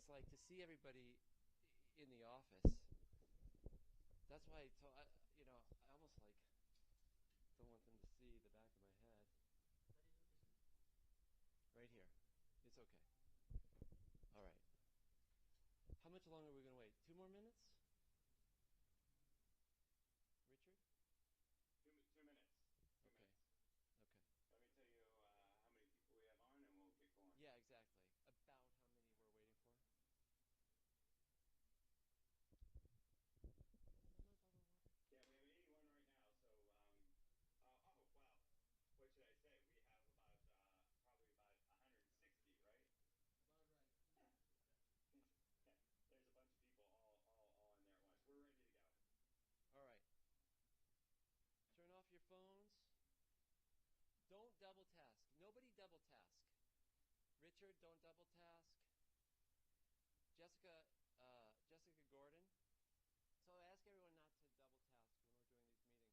it's like to see everybody in the office. That's why I almost like don't want them to see the back of my head. Right here. It's okay. All right. How much longer are we going to wait? 2 more minutes? Richard? 2 minutes. Two Okay. minutes. Okay. Let me tell you how many people we have on, and we'll get going. Yeah, exactly. About how many we're waiting for? Yeah, we have 81 right now. So, oh wow, what should I say? We have about probably about 160, right? Yeah. Yeah. There's a bunch of people all in there at once. We're ready to go. All right. Turn off your phones. Don't double task. Nobody double task. Richard, don't double task. Jessica Gordon. So I ask everyone not to double task when we're doing these meetings.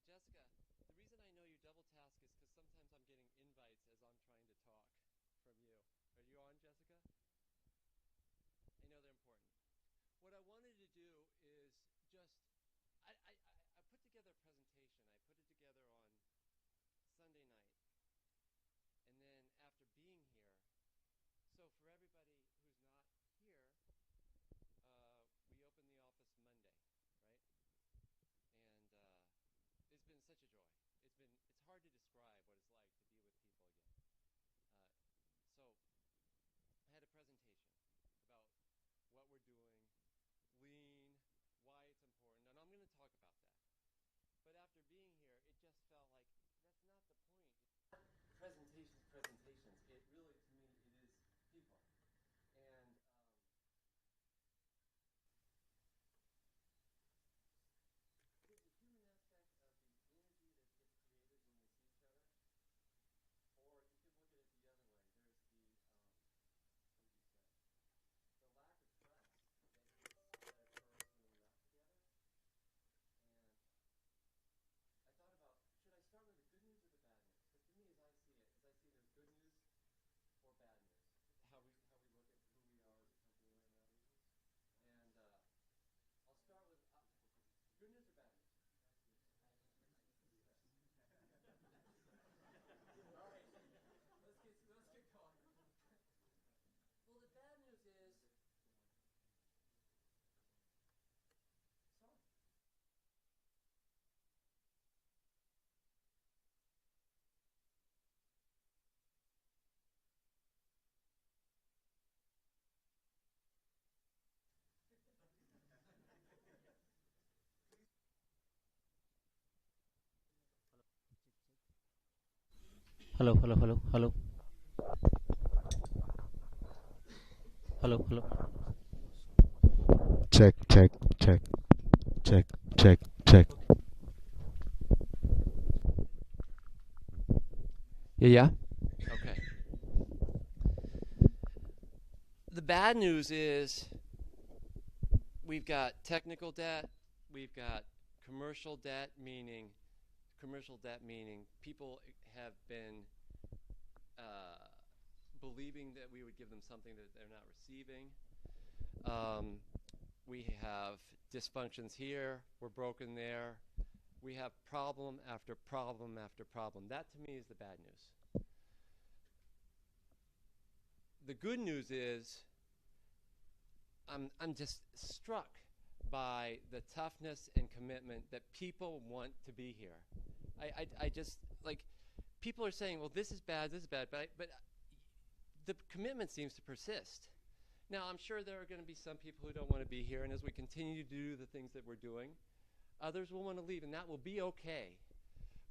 Jessica, the reason I know you double task is because sometimes I'm getting invites as I'm trying to talk from you. Are you on, Jessica? I know they're important. What I wanted to do is just, I put together a presentation. I put it together on Sunday night. And then after being here, so for everybody who's not here, we opened the office Monday, right? And it's been such a joy. It's hard to describe what it's like to be with people again. So I had a presentation about what we're doing, lean, why it's important, and I'm going to talk about that. But after being here, it just felt like that's not the point. Presentations. It really, to me, it is people. And there's a human aspect of the energy that gets created when we see each other. Or you could look at it the other way. There's what did you say? The lack of trust that occurs when we're not together. And I thought about, should I start with the good news or the bad news? Because to me, as I see it, there's good news or bad news. How we look at who we are as a company right now. And I'll start with good news or bad news? All right, let's get going. Well, the bad news is, sorry. Hello, hello, hello, hello, hello, hello. Check, check, check, check, check, check. Yeah. Okay. The bad news is we've got technical debt, we've got commercial debt, meaning people have been believing that we would give them something that they're not receiving. We have dysfunctions here, we're broken there. We have problem after problem after problem. That to me is the bad news. The good news is I'm just struck by the toughness and commitment that people want to be here. I just, like, people are saying, well, this is bad, but the commitment seems to persist. Now, I'm sure there are going to be some people who don't want to be here, and as we continue to do the things that we're doing, others will want to leave, and that will be okay.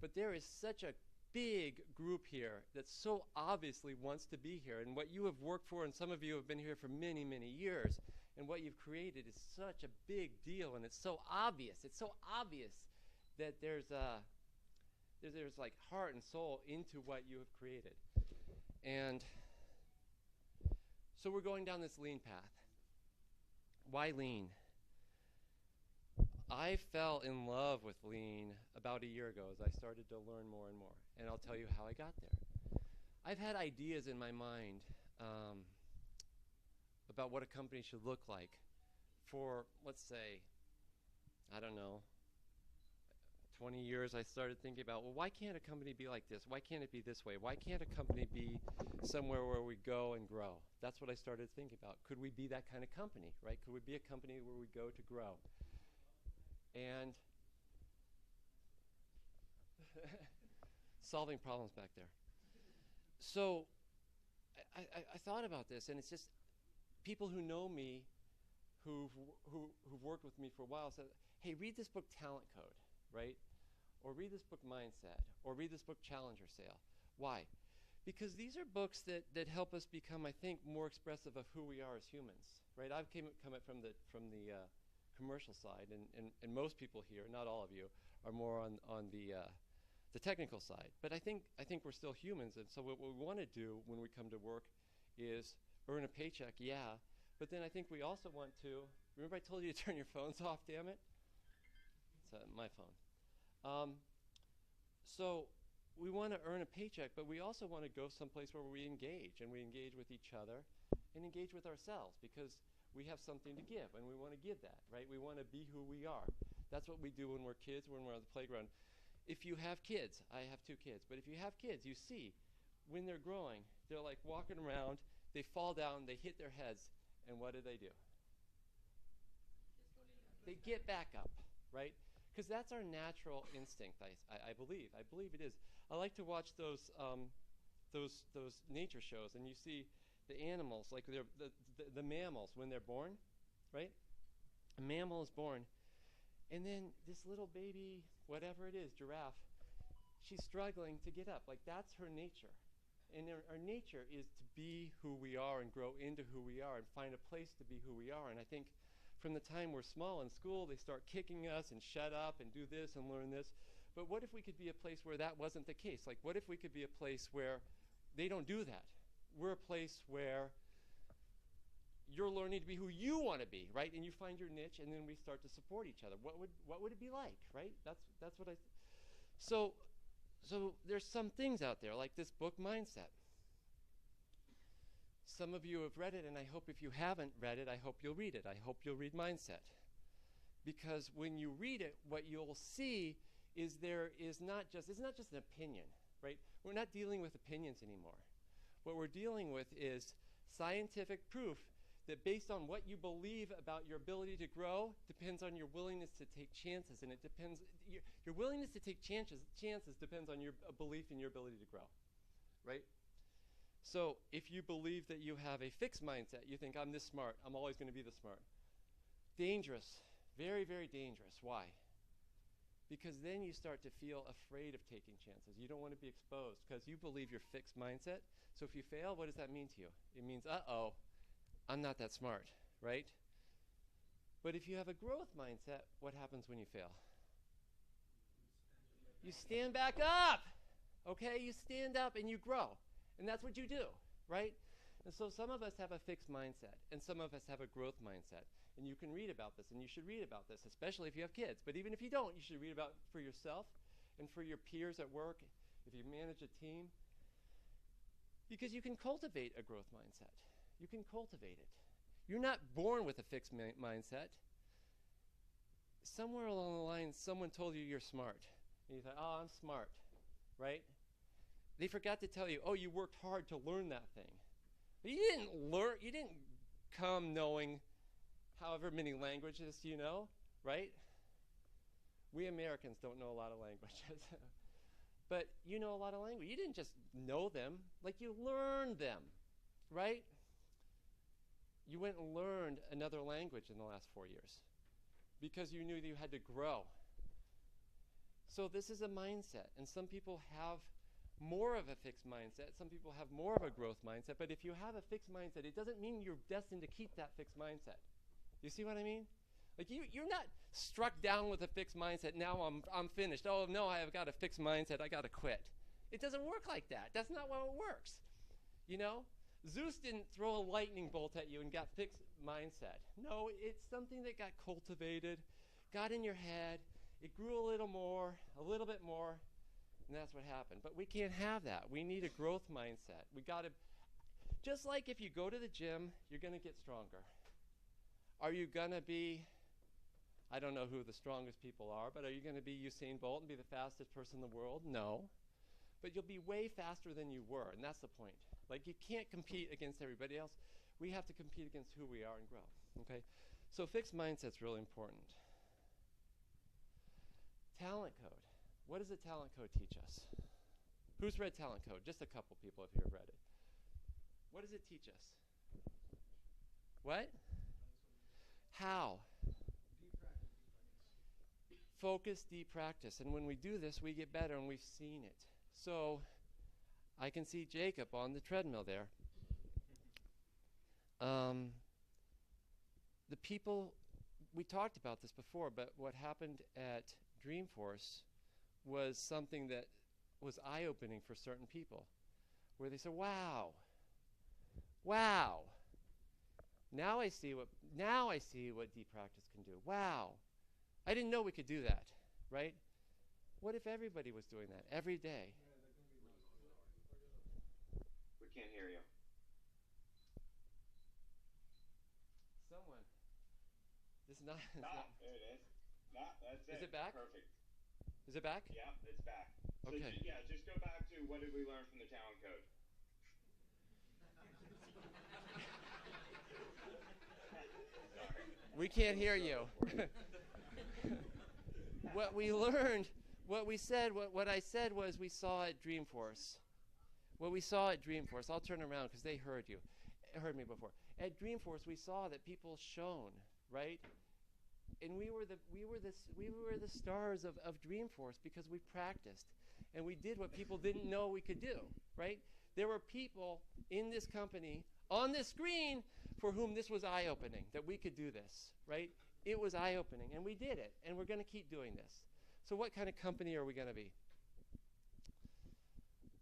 But there is such a big group here that so obviously wants to be here, and what you have worked for, and some of you have been here for many, many years, and what you've created is such a big deal, and it's so obvious. It's so obvious that there's like heart and soul into what you have created. And so we're going down this lean path. Why lean? I fell in love with lean about a year ago as I started to learn more and more. And I'll tell you how I got there. I've had ideas in my mind about what a company should look like for, let's say, I don't know, 20 years, I started thinking about, well, why can't a company be like this? Why can't it be this way? Why can't a company be somewhere where we go and grow? That's what I started thinking about. Could we be that kind of company, right? Could we be a company where we go to grow? And solving problems back there. So I thought about this, and it's just people who know me, who've worked with me for a while, said, hey, read this book, Talent Code, right? Or read this book, Mindset, or read this book, Challenger Sale. Why? Because these are books that help us become, I think, more expressive of who we are as humans, right? I've come from the commercial side, and most people here, not all of you, are more on the technical side. But I think we're still humans, and so what we want to do when we come to work is earn a paycheck, yeah, but then I think we also want to, remember I told you to turn your phones off, damn it? It's my phone. So we want to earn a paycheck, but we also want to go someplace where we engage, and we engage with each other and engage with ourselves, because we have something to give, and we want to give that, right? We want to be who we are. That's what we do when we're kids, when we're on the playground. If you have kids, I have 2 kids, but if you have kids, you see when they're growing, they're like walking around, they fall down, they hit their heads, and what do? They get back up, right? Because that's our natural instinct, I believe. I believe it is. I like to watch those nature shows, and you see the animals, like the mammals when they're born, right? A mammal is born, and then this little baby, whatever it is, giraffe, she's struggling to get up. Like, that's her nature. And our nature is to be who we are and grow into who we are and find a place to be who we are. And I think from the time we're small in school, they start kicking us and shut up and do this and learn this. But what if we could be a place where that wasn't the case? Like, what if we could be a place where they don't do that? We're a place where you're learning to be who you want to be, right? And you find your niche, and then we start to support each other. What would it be like, right? That's what I. So there's some things out there, like this book, Mindset. Some of you have read it, and I hope if you haven't read it, I hope you'll read it. I hope you'll read Mindset. Because when you read it, what you'll see is it's not just an opinion, right? We're not dealing with opinions anymore. What we're dealing with is scientific proof that based on what you believe about your ability to grow depends on your willingness to take chances, and it depends, your willingness to take chances depends on your belief in your ability to grow, right? So if you believe that you have a fixed mindset, you think, I'm this smart, I'm always going to be this smart. Dangerous, very, very dangerous. Why? Because then you start to feel afraid of taking chances. You don't want to be exposed because you believe your fixed mindset. So if you fail, what does that mean to you? It means, uh-oh, I'm not that smart, right? But if you have a growth mindset, what happens when you fail? You stand back up, okay? You stand up and you grow. And that's what you do, right? And so some of us have a fixed mindset, and some of us have a growth mindset. And you can read about this, and you should read about this, especially if you have kids. But even if you don't, you should read about it for yourself and for your peers at work, if you manage a team. Because you can cultivate a growth mindset. You can cultivate it. You're not born with a fixed mindset. Somewhere along the line, someone told you you're smart. And you thought, oh, I'm smart, right? They forgot to tell you, oh, you worked hard to learn that thing. But you didn't come knowing however many languages you know, right? We Americans don't know a lot of languages. But you know a lot of language. You didn't just know them, like you learned them, right? You went and learned another language in the last 4 years because you knew that you had to grow. So this is a mindset, and some people have more of a fixed mindset. Some people have more of a growth mindset. But if you have a fixed mindset, it doesn't mean you're destined to keep that fixed mindset. You see what I mean? Like you're not struck down with a fixed mindset. Now I'm finished. Oh no, I have got a fixed mindset. I got to quit. It doesn't work like that. That's not how it works. You know, Zeus didn't throw a lightning bolt at you and got fixed mindset. No, it's something that got cultivated, got in your head. It grew a little bit more, and that's what happened. But we can't have that. We need a growth mindset. We got to. Just like if you go to the gym, you're going to get stronger. Are you going to be, I don't know who the strongest people are, but are you going to be Usain Bolt and be the fastest person in the world? No. But you'll be way faster than you were, and that's the point. Like, you can't compete against everybody else. We have to compete against who we are and grow, okay? So fixed mindset's really important. Talent code. What does the talent code teach us? Who's read talent code? Just a couple people here have read it. What does it teach us? What? How? Deep practice. Focus, deep practice. And when we do this, we get better, and we've seen it. So I can see Jacob on the treadmill there. The people, we talked about this before, but what happened at Dreamforce was something that was eye-opening for certain people, where they said, wow, now I see what deep practice can do. Wow, I didn't know we could do that, right? What if everybody was doing that every day? We can't hear you. Someone. This is not. There it is. No, that's it. Is it back? Perfect. Is it back? Yeah, it's back. So Okay. just go back to what did we learn from the talent code? Sorry. We can't hear you. What we learned, what I said was we saw at Dreamforce. What we saw at Dreamforce, I'll turn around because they heard me before. At Dreamforce, we saw that people shone, right? And we were the stars of Dreamforce because we practiced and we did what people didn't know we could do, right? There were people in this company on this screen for whom this was eye-opening, that we could do this, right? It was eye-opening, and we did it, and we're going to keep doing this. So what kind of company are we going to be?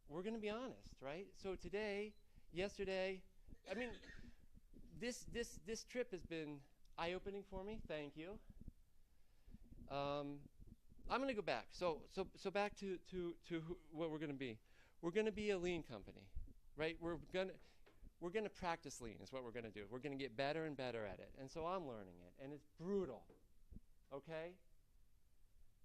We're going to be honest, right? So today, yesterday, I mean, this trip has been eye-opening for me. Thank you. I'm going to go back. So back to what we're going to be. We're going to be a lean company, right? We're going to practice lean is what we're going to do. We're going to get better and better at it. And so I'm learning it, and it's brutal, okay?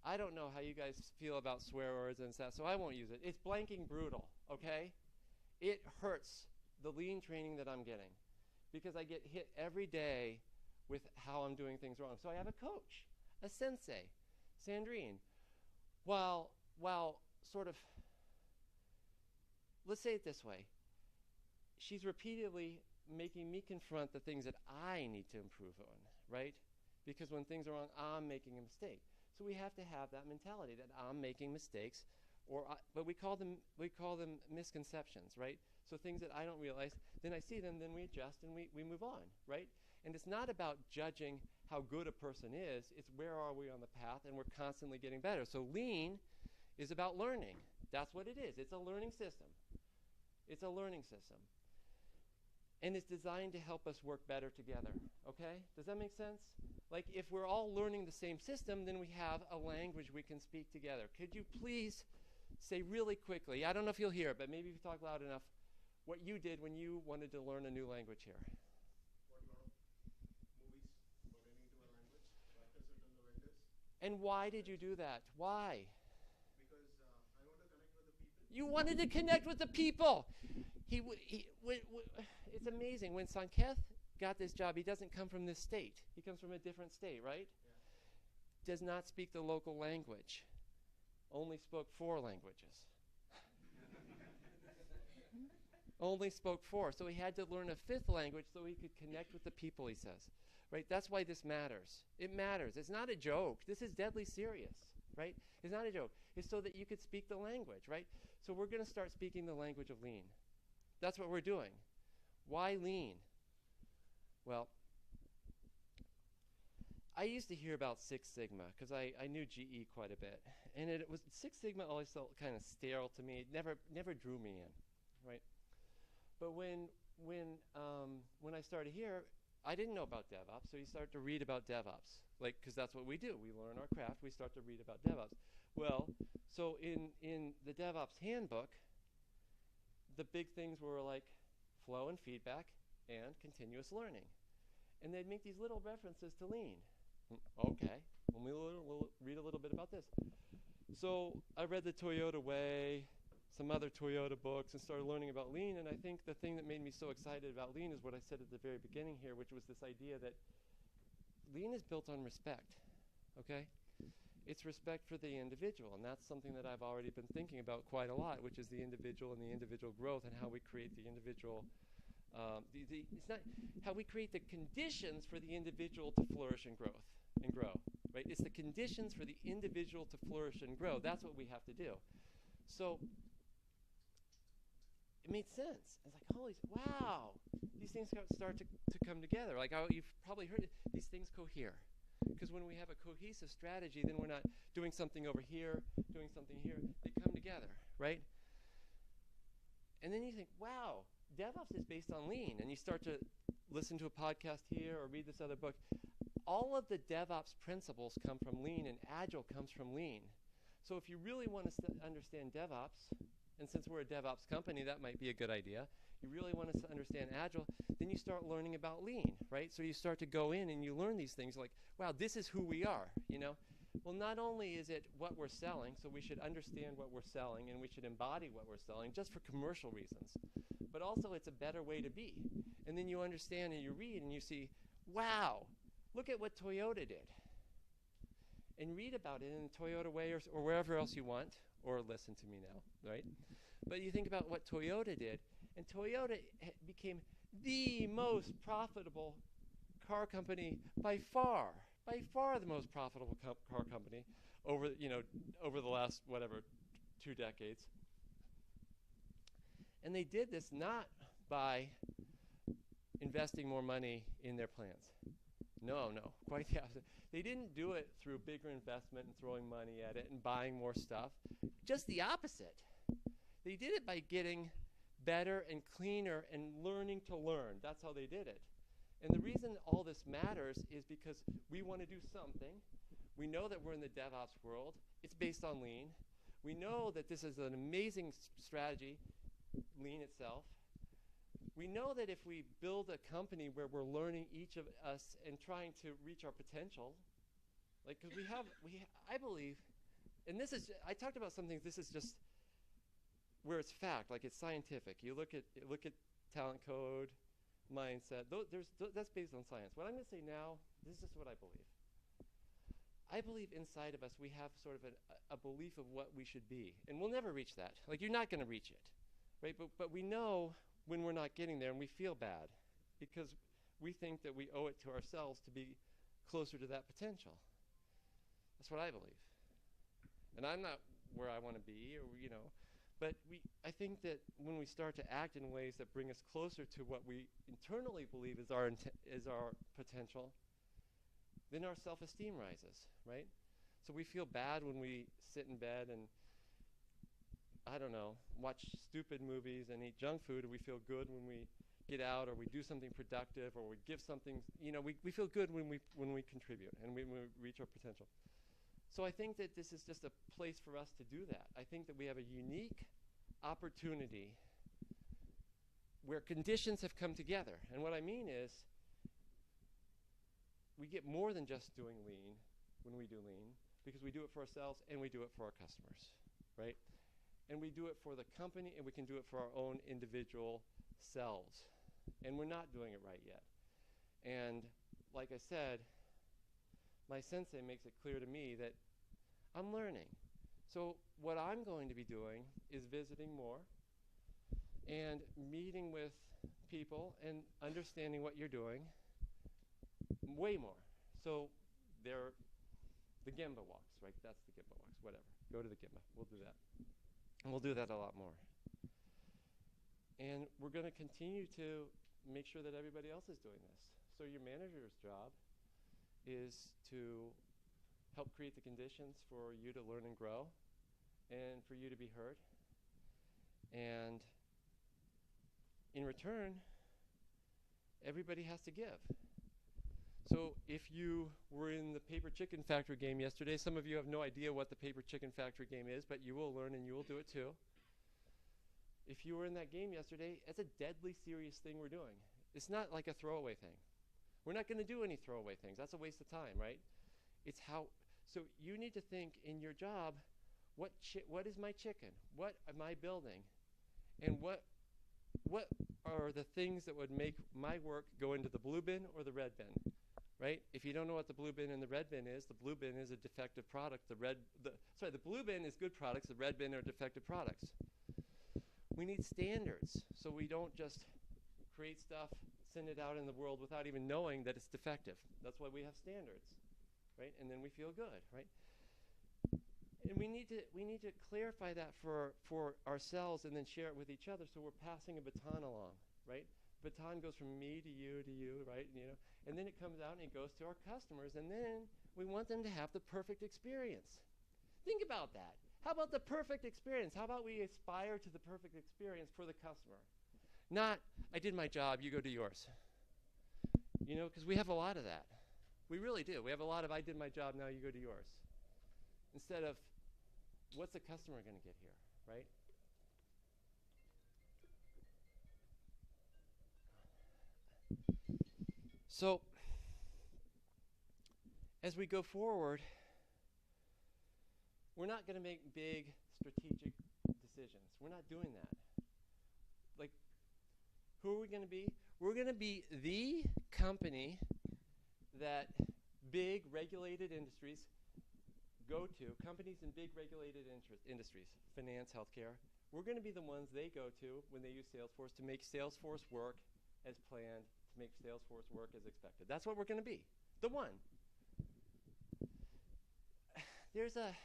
I don't know how you guys feel about swear words and stuff, so I won't use it. It's blanking brutal, okay? It hurts, the lean training that I'm getting, because I get hit every day with how I'm doing things wrong. So I have a coach, a sensei, Sandrine. While sort of, let's say it this way, she's repeatedly making me confront the things that I need to improve on, right? Because when things are wrong, I'm making a mistake. So we have to have that mentality that I'm making mistakes, but we call them misconceptions, right? So things that I don't realize, then I see them, then we adjust and we move on, right? And it's not about judging how good a person is, it's where are we on the path, and we're constantly getting better. So lean is about learning. That's what it is. It's a learning system. It's a learning system. And it's designed to help us work better together, okay? Does that make sense? Like, if we're all learning the same system, then we have a language we can speak together. Could you please say really quickly, I don't know if you'll hear it, but maybe if you talk loud enough, what you did when you wanted to learn a new language here? Watch a lot of movies pertaining to our language, practice it on the vendors. And why did you do that? Why? Because I want to connect with the people. You wanted to connect with the people. It's amazing. When Sanketh got this job, he doesn't come from this state. He comes from a different state, right? Yeah. Does not speak the local language. Only spoke 4 languages. Only spoke 4. So he had to learn a 5th language so he could connect with the people, he says. Right? That's why this matters. It matters. It's not a joke. This is deadly serious. Right? It's not a joke. It's so that you could speak the language, right? So we're going to start speaking the language of lean. That's what we're doing. Why lean? Well, I used to hear about Six Sigma because I knew GE quite a bit. And it was Six Sigma always felt kind of sterile to me. It never drew me in, right? But when I started here, I didn't know about DevOps, so you start to read about DevOps, like, because that's what we do. We learn our craft, we start to read about DevOps. Well, so in the DevOps handbook, the big things were like flow and feedback, and continuous learning. And they'd make these little references to lean. Okay, we'll read a little bit about this. So I read the Toyota Way, some other Toyota books, and started learning about lean. And I think the thing that made me so excited about lean is what I said at the very beginning here, which was this idea that lean is built on respect, okay? It's respect for the individual, and that's something that I've already been thinking about quite a lot, which is the individual and the individual growth and how we create the individual. It's not how we create the conditions for the individual to flourish and grow, right? It's the conditions for the individual to flourish and grow. That's what we have to do. So it made sense. It's like, holy, wow, these things start to come together. Like you've probably heard it, these things cohere. Because when we have a cohesive strategy, then we're not doing something over here, doing something here. They come together, right? And then you think, wow, DevOps is based on lean. And you start to listen to a podcast here or read this other book. All of the DevOps principles come from lean, and Agile comes from lean. So if you really want to understand DevOps, and since we're a DevOps company, that might be a good idea. You really want to understand Agile, then you start learning about lean, right? So you start to go in and you learn these things like, wow, this is who we are, you know? Well, not only is it what we're selling, so we should understand what we're selling and we should embody what we're selling just for commercial reasons, but also it's a better way to be. And then you understand and you read and you see, wow, look at what Toyota did. And read about it in the Toyota Way or wherever else you want, or listen to me now, right? But you think about what Toyota did, and Toyota became the most profitable car company by far the most profitable car company over the last, 2 decades. And they did this not by investing more money in their plants. No, quite the opposite. They didn't do it through bigger investment and throwing money at it and buying more stuff. Just the opposite. They did it by getting better and cleaner and learning to learn. That's how they did it. And the reason all this matters is because we want to do something. We know that we're in the DevOps world. It's based on lean. We know that this is an amazing strategy, lean itself. We know that if we build a company where we're learning each of us and trying to reach our potential, like, because I believe, and this is, I talked about some things, this is just where it's fact, like it's scientific. You look at talent code, mindset, that's based on science. What I'm going to say now, this is just what I believe. I believe inside of us we have sort of a belief of what we should be, and we'll never reach that. Like, you're not going to reach it, right? But we know when we're not getting there, and we feel bad because we think that we owe it to ourselves to be closer to that potential. That's what I believe. And I'm not where I want to be, or but I think that when we start to act in ways that bring us closer to what we internally believe is our potential, then our self-esteem rises, right? So we feel bad when we sit in bed and, I don't know, watch stupid movies and eat junk food, and we feel good when we get out or we do something productive or we give something, we feel good when we contribute and when we reach our potential. So I think that this is just a place for us to do that. I think that we have a unique opportunity where conditions have come together. And what I mean is we get more than just doing lean when we do lean, because we do it for ourselves and we do it for our customers, right? And we do it for the company, and we can do it for our own individual selves. And we're not doing it right yet. And like I said, my sensei makes it clear to me that I'm learning. So what I'm going to be doing is visiting more and meeting with people and understanding what you're doing way more. So the Gemba walks, right? That's the Gemba walks, whatever. Go to the Gemba. We'll do that. And we'll do that a lot more. And we're going to continue to make sure that everybody else is doing this. So your manager's job is to help create the conditions for you to learn and grow and for you to be heard. And in return, everybody has to give. So if you were in the paper chicken factory game yesterday, some of you have no idea what the paper chicken factory game is, but you will learn and you will do it too. If you were in that game yesterday, it's a deadly serious thing we're doing. It's not like a throwaway thing. We're not going to do any throwaway things. That's a waste of time, right? It's how. So you need to think in your job, what is my chicken? What am I building? And what are the things that would make my work go into the blue bin or the red bin? Right? If you don't know what the blue bin and the red bin is, the blue bin is a defective product. The blue bin is good products. The red bin are defective products. We need standards so we don't just create stuff, send it out in the world without even knowing that it's defective. That's why we have standards, right? And then we feel good, right? And we need to clarify that for ourselves and then share it with each other so we're passing a baton along, right? Baton goes from me to you, right? And then it comes out and it goes to our customers, and then we want them to have the perfect experience. Think about that. How about the perfect experience? How about we aspire to the perfect experience for the customer? Not, I did my job, you go do yours. Because we have a lot of that. We really do. We have a lot of, I did my job, now you go do yours. Instead of, what's the customer going to get here, right? So, as we go forward, we're not going to make big strategic decisions. We're not doing that. Like, who are we going to be? We're going to be the company that big regulated industries go to, companies in big regulated industries, finance, healthcare. We're going to be the ones they go to when they use Salesforce to make Salesforce work as planned, to make Salesforce work as expected. That's what we're going to be, the one. There's a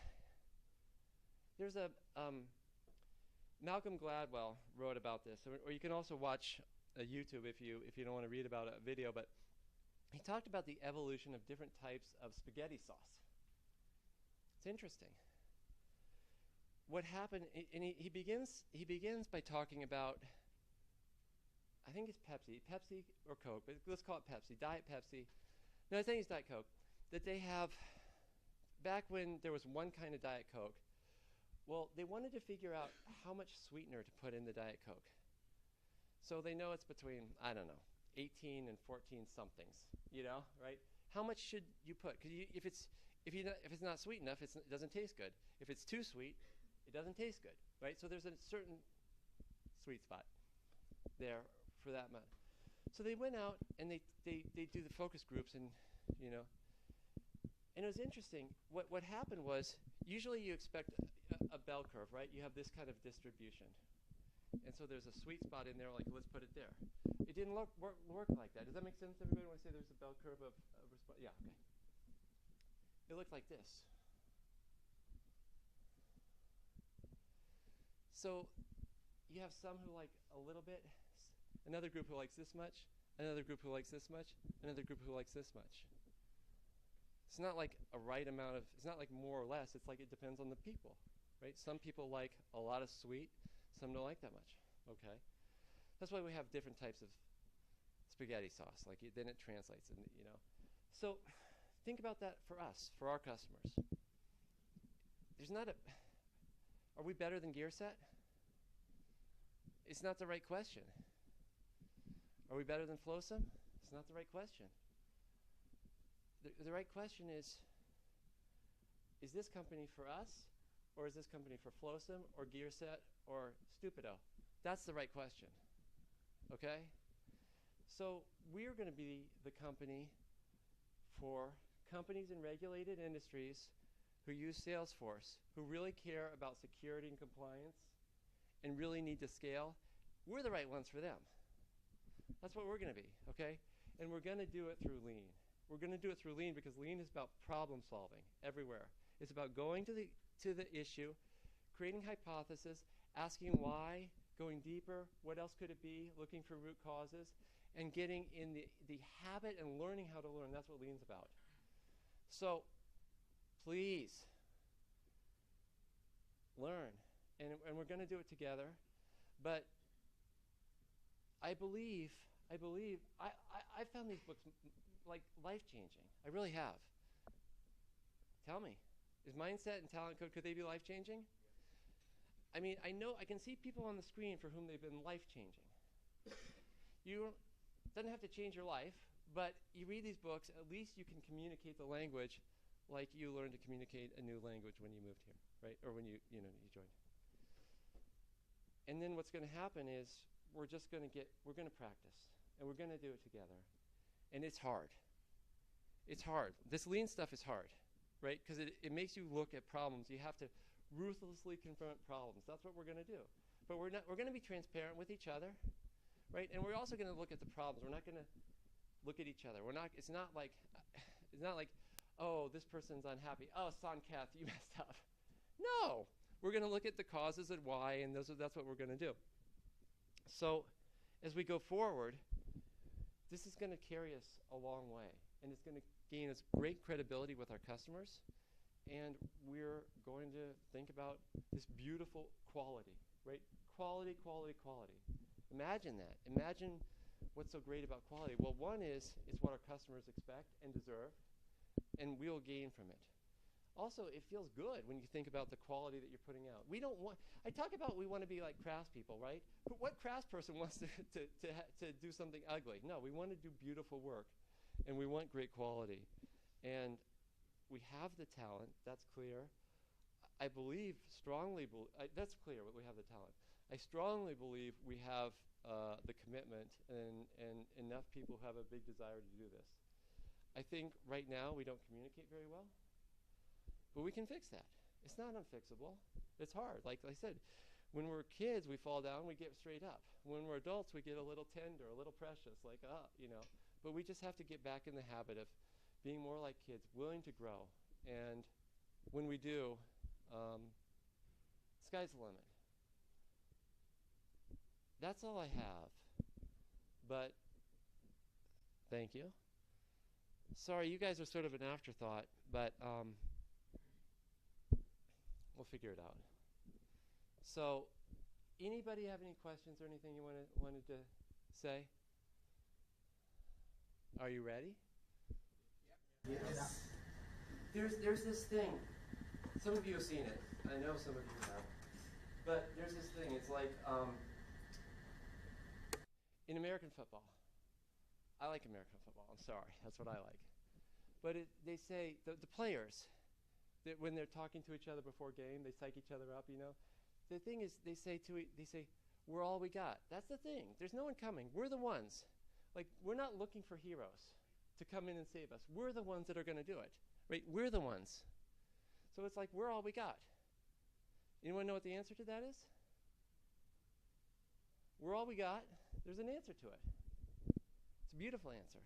Malcolm Gladwell wrote about this, or you can also watch YouTube if you don't want to read about a video, but he talked about the evolution of different types of spaghetti sauce. It's interesting. What happened, and he begins by talking about, I think it's Pepsi or Coke, but let's call it Pepsi, Diet Pepsi. No, I think it's Diet Coke. That they have, back when there was one kind of Diet Coke, well, they wanted to figure out how much sweetener to put in the Diet Coke. So they know it's between, I don't know, 18 and 14 somethings, right? How much should you put? Because if it's not sweet enough, it doesn't taste good. If it's too sweet, it doesn't taste good, right? So there's a certain sweet spot there for that amount. So they went out and they do the focus groups, and and it was interesting. What happened was, usually you expect a bell curve, right? You have this kind of distribution. And so there's a sweet spot in there, like let's put it there. It didn't work like that. Does that make sense, everybody? When I say there's a bell curve of response? Yeah, okay. It looked like this. So you have some who like a little bit, another group who likes this much, another group who likes this much, another group who likes this much. It's not like a right amount of, it's not like more or less, it's like it depends on the people, right? Some people like a lot of sweet, some don't like that much, okay? That's why we have different types of spaghetti sauce, like then it translates, and So think about that for us, for our customers. There's not a, are we better than Gearset? It's not the right question. Are we better than Flowsum? It's not the right question. The right question is this company for us, or is this company for Flowsum, or Gearset, or Stupido? That's the right question, okay? So we're going to be the company for companies in regulated industries who use Salesforce, who really care about security and compliance, and really need to scale. We're the right ones for them. That's what we're going to be, okay? And we're going to do it through Lean. We're going to do it through Lean because Lean is about problem solving everywhere. It's about going to the issue, creating hypothesis, asking why, going deeper, what else could it be, looking for root causes, and getting in the habit and learning how to learn. That's what Lean's about. So please learn. And we're going to do it together. But I found these books like life-changing. I really have. Tell me, is Mindset and Talent Code, could they be life-changing? I mean, I know I can see people on the screen for whom they've been life-changing. You doesn't have to change your life, but you read these books, at least you can communicate the language like you learned to communicate a new language when you moved here, right? Or when you joined. And then what's going to happen is we're going to practice, and we're going to do it together. And it's hard. It's hard. This lean stuff is hard, right? Because it makes you look at problems. You have to ruthlessly confront problems. That's what we're going to do. But we're going to be transparent with each other, right? And we're also going to look at the problems. We're not going to look at each other. It's not like, oh, this person's unhappy. Oh, son, Kath, you messed up. No. We're going to look at the causes and why, and that's what we're going to do. So as we go forward, this is going to carry us a long way, and it's going to gain us great credibility with our customers, and we're going to think about this beautiful quality, right? Quality, quality, quality. Imagine that. Imagine what's so great about quality. Well, one is it's what our customers expect and deserve, and we'll gain from it. Also, it feels good when you think about the quality that you're putting out. I talk about we want to be like craftspeople, right? But what craftsperson wants to do something ugly? No, we want to do beautiful work, and we want great quality. And we have the talent, that's clear. I believe, that's clear that we have the talent. I strongly believe we have the commitment and enough people who have a big desire to do this. I think right now we don't communicate very well. But we can fix that. It's not unfixable. It's hard. Like I said, when we're kids, we fall down, we get straight up. When we're adults, we get a little tender, a little precious, like, But we just have to get back in the habit of being more like kids, willing to grow. And when we do, sky's the limit. That's all I have. But thank you. Sorry, you guys are sort of an afterthought, but we'll figure it out. So, anybody have any questions or anything you wanted to say? Are you ready? Yes. There's this thing. Some of you have seen it. I know some of you have. But there's this thing. It's like in American football. I like American football. I'm sorry. That's what I like. But they say the players, that when they're talking to each other before game, they psych each other up, The thing is, they say, we're all we got. That's the thing. There's no one coming. We're the ones. Like, we're not looking for heroes to come in and save us. We're the ones that are going to do it, right? We're the ones. So it's like, we're all we got. Anyone know what the answer to that is? We're all we got. There's an answer to it. It's a beautiful answer.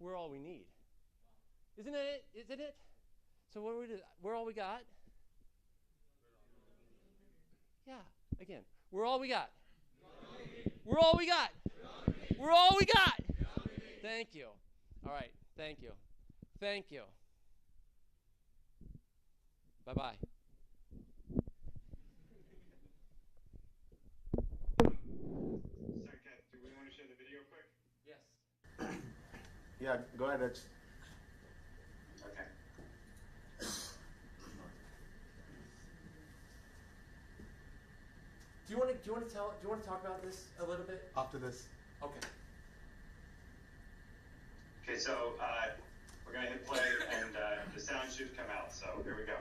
We're all we need. Isn't it? Isn't it? So what do we do? We're all we got? Yeah, again. We're all we got. We're all we got. We're all we got. Thank you. All right. Thank you. Thank you. Bye-bye. Sarkat, do we want to share the video quick? Yes. Yeah, go ahead, Rich. Okay. Do you want to talk about this a little bit? After this. Okay. Okay, so we're going to hit play, and the sound should come out. So here we go.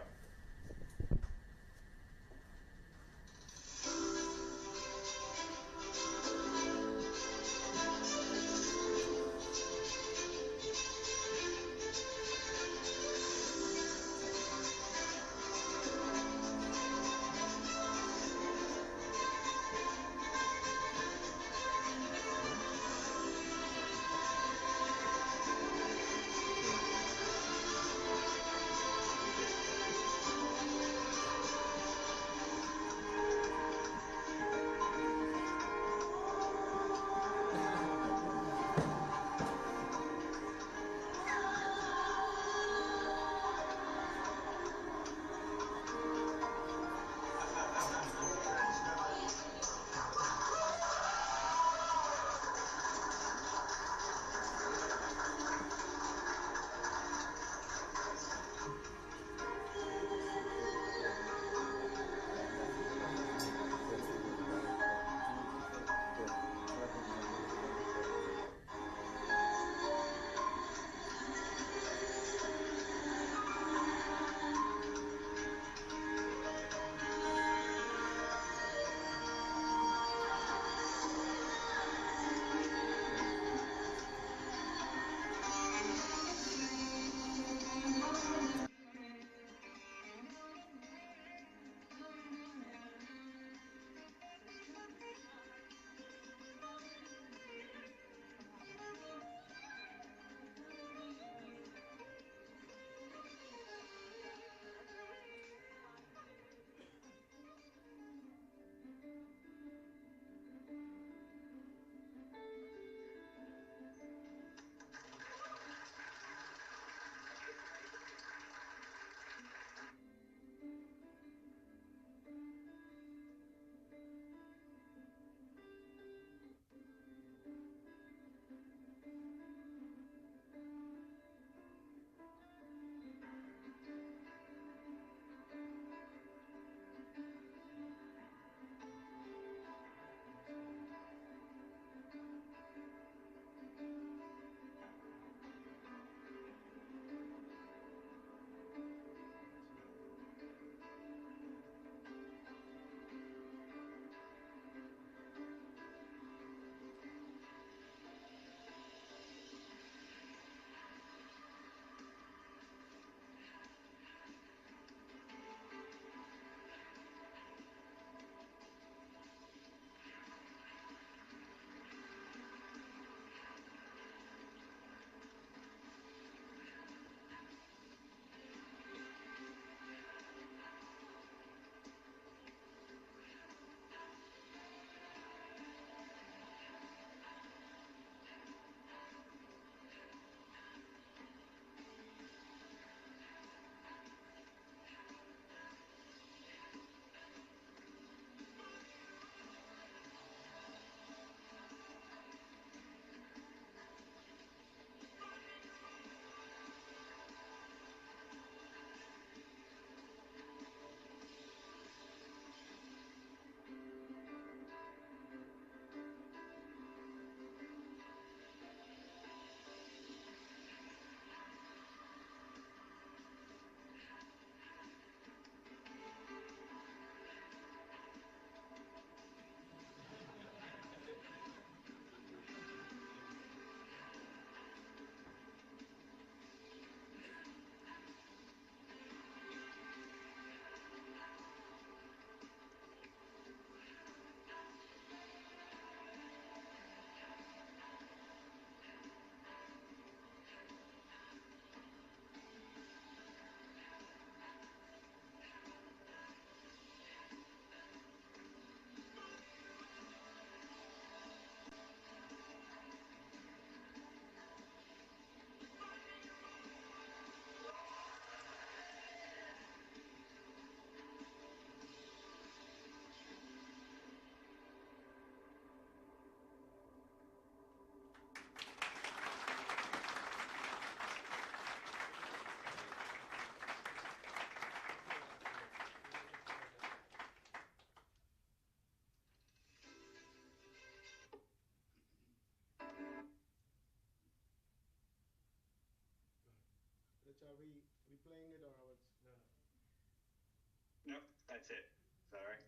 That's it. Is that all right?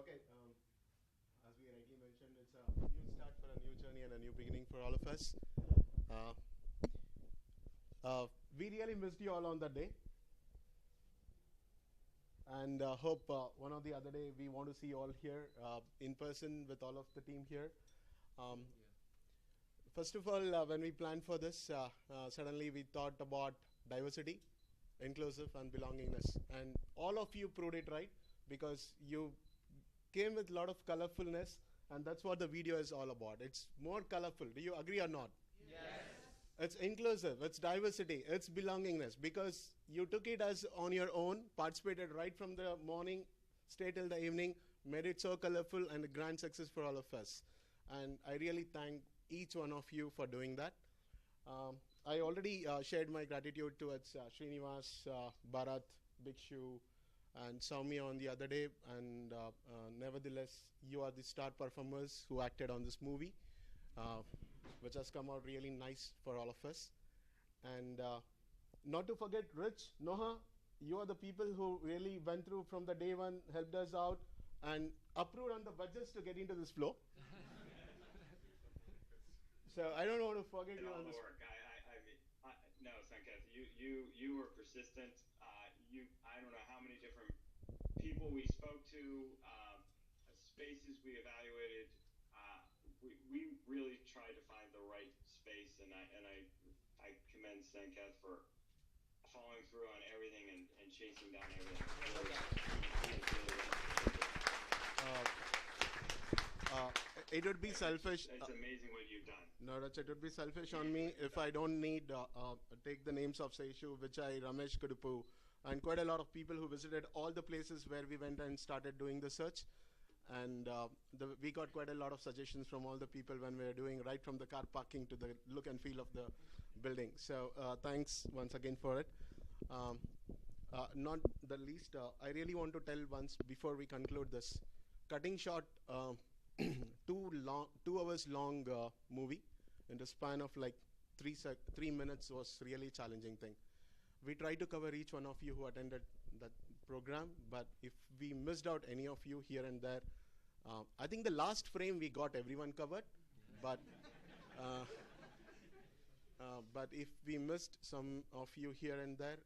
Okay. As we rightly mentioned, it's a new start for a new journey and a new beginning for all of us. Uh, we really missed you all on that day, and hope one or the other day we want to see you all here in person with all of the team here. Um, First of all, when we planned for this, suddenly we thought about diversity, inclusive, and belongingness, and all of you proved it right because you came with a lot of colorfulness, and that's what the video is all about. It's more colorful. Do you agree or not? It's inclusive, it's diversity, it's belongingness because you took it as on your own, participated right from the morning, stayed till the evening, made it so colorful and a grand success for all of us. And I really thank each one of you for doing that. I already shared my gratitude towards Srinivas, Bharat, Bhikshu, and Soumya on the other day. And nevertheless, you are the star performers who acted on this movie. Which has come out really nice for all of us. And not to forget Rich, Noha, you are the people who really went through from the day one, helped us out, and approved on the budgets to get into this flow. So I don't want to forget And you all on the this. work. No, Sanket, you were persistent. I don't know how many different people we spoke to, spaces we evaluated. We really tried to find the right space, and I commend Sanket for following through on everything and chasing down everything. Uh, it would be selfish. It's amazing what you've done. No, Rach, it would be selfish on me if I don't need take the names of Seishu, Vijay, Ramesh Kudupu, and quite a lot of people who visited all the places where we went and started doing the search. And we got quite a lot of suggestions from all the people when we were doing right from the car parking to the look and feel of the building. So thanks once again for it. Not the least, I really want to tell once before we conclude this. Cutting short 2 hours long movie in the span of like 3 minutes was really challenging thing. We tried to cover each one of you who attended that program, but if we missed out any of you here and there, I think the last frame we got everyone covered, but but if we missed some of you here and there,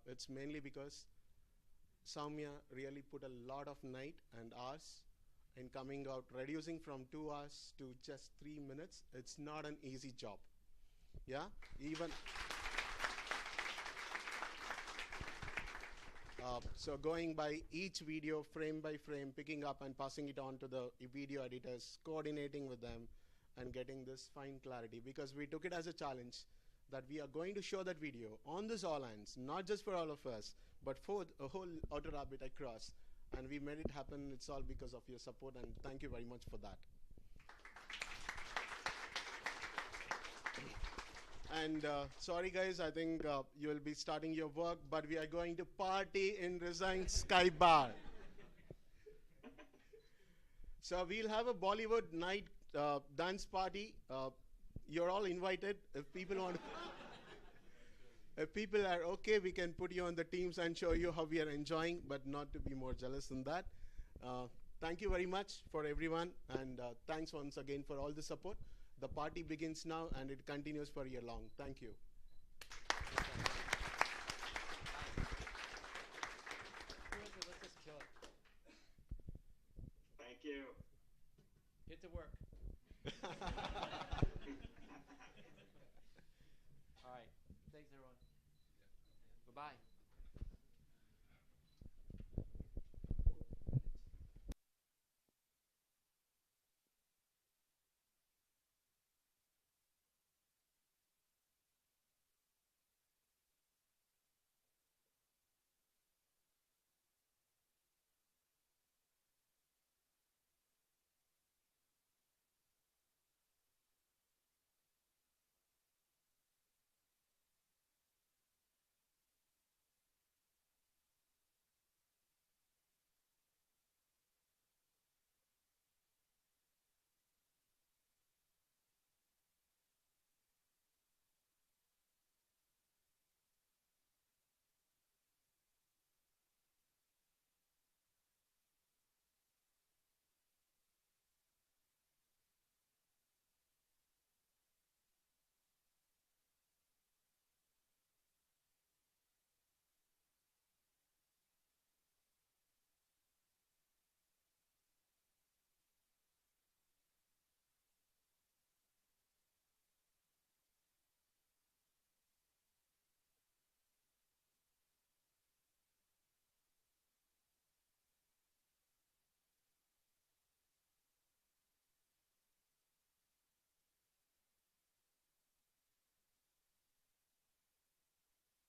it's mainly because Soumya really put a lot of night and hours in coming out, reducing from 2 hours to just 3 minutes. It's not an easy job. Yeah, even. So going by each video frame by frame, picking up and passing it on to the video editors, coordinating with them, and getting this fine clarity, because we took it as a challenge that we are going to show that video on this all hands, not just for all of us, but for a whole autorabit across. And we made it happen. It's all because of your support, and thank you very much for that. And sorry guys, I think you will be starting your work, but we are going to party in Resign Sky Bar. So we'll have a Bollywood night dance party. You're all invited. If people want to, if people are okay, we can put you on the teams and show you how we are enjoying, but not to be more jealous than that. Thank you very much for everyone, and thanks once again for all the support. The party begins now, and it continues for a year long. Thank you. Let's just kill it. Thank you. Get to work. All right. Thanks, everyone. Bye-bye.